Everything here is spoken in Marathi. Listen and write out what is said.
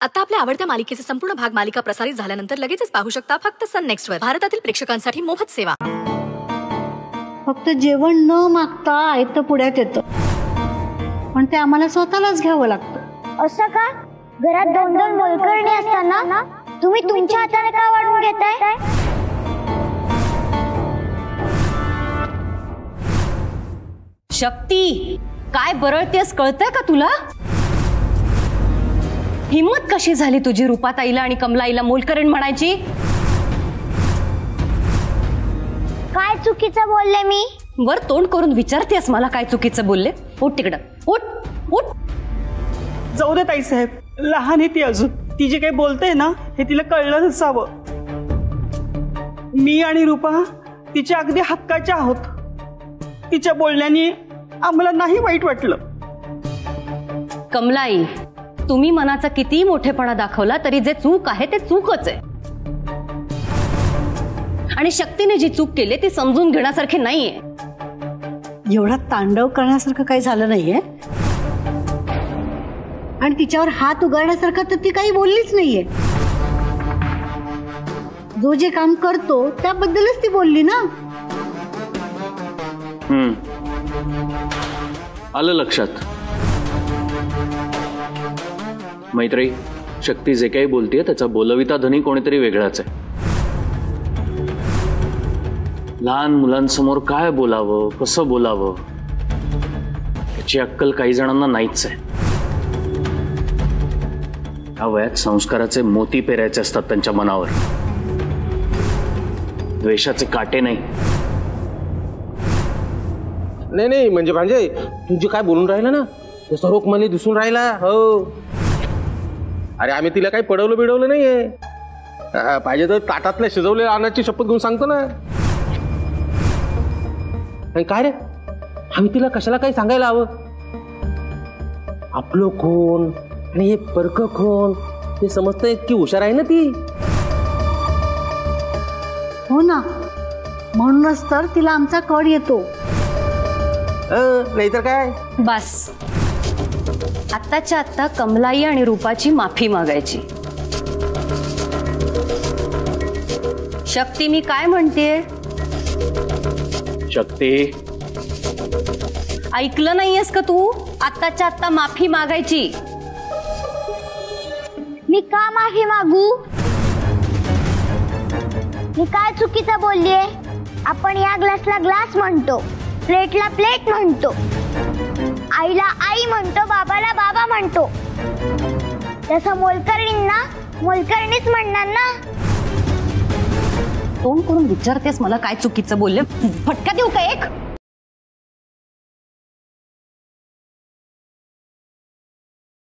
आता आपल्या आवडत्या मालिकेचे संपूर्ण भाग मालिका प्रसारित झाल्यानंतर लगेचच पाहू शकता फक्त सन नेक्स्ट वर। भारतातील प्रेक्षकांसाठी मोफत सेवा। फक्त जेवण न मागता आयतं पुढ्यात येतं, पण ते आम्हाला स्वतःलाच घ्यावं लागतं। असं का? घरात दोन दोन मोलकरणी असताना तुम्ही तुमच्या हाताने का वाढून घेताय? शक्ती, काय बरळतेस कळतंय का तुला? हिम्मत कशी झाली तुझी रूपाताईला आणि कमलाईला मोलकरण म्हणायची? काय चुकीचं बोलले मी? वर तोंड करून विचारतेस मला काय चुकीचं बोलले? उठ तिकडं, उठ उठ। जाऊ दे ताईसाहेब, लहान आहे ती अजून, ती जे काही बोलते ना हे तिला कळलं नसावं। मी आणि रूपा तिच्या अगदी हक्काच्या आहोत। तिच्या बोलण्याने आम्हाला नाही वाईट वाटलं। कमलाई, तुम्ही मनाचा किती मोठेपणा दाखवला तरी जे चूक आहे ते चूकच आहे, आणि शक्तीने जी चूक केली ती समजून घेण्यासारखी नाहीये। एवढा तांडव करण्यासारखं काही झालं नाहीये, आणि तिच्यावर हात उगारण्यासारखं तर ती काही बोललीच नाहीये। जो जे काम करतो त्याबद्दलच ती बोलली ना। आलं लक्षात। मैत्री, शक्ती जे काही बोलतेय त्याचा बोलविता धनी कोणीतरी वेगळाच आहे। लहान मुलांसमोर काय बोलावं, कसं बोलावं याची अक्कल काही जणांना नाहीच आहे। या वयात संस्काराचे मोती पेरायचे असतात त्यांच्या मनावर, द्वेषाचे काटे नाही। नाही म्हणजे भांजे, तुझी काय बोलून राहिला ना ते सर्व मला दिसून राहिला। हो, अरे आम्ही तिला काही पडवलं बिडवलं नाहीये। पाहिजे तर ताटातल्या शिजवलेल्या अन्नाची शपथ घेऊन सांगतो ना। काय रे, आम्ही तिला कशाला काही सांगायला हवं? आपलं कोण आणि हे परक कोण ते समजतं, इतकी हुशार आहे ना ती। हो ना, म्हणूनच तर तिला आमचा कड येतो। नाहीतर काय। बस, आत्ताच्या आत्ता कमलाई आणि रूपाची माफी मागायची। शक्ती, मी काय म्हणतेय? शक्ती, ऐकलं नाहीयेस का तू? आत्ताच्या आत्ता माफी मागायची। मी का माफी मागू? मी काय चुकीचं बोललीये? आपण या ग्लासला ग्लास म्हणतो, प्लेटला प्लेट म्हणतो, आईला आई म्हणतो, बाबाला बाबा म्हणतो। तसं मोलकरणींना मोलकरणीच म्हणणार ना। तोंड करून विचारतेस मला काय चुकीचं बोलले? फटका देऊ का एक?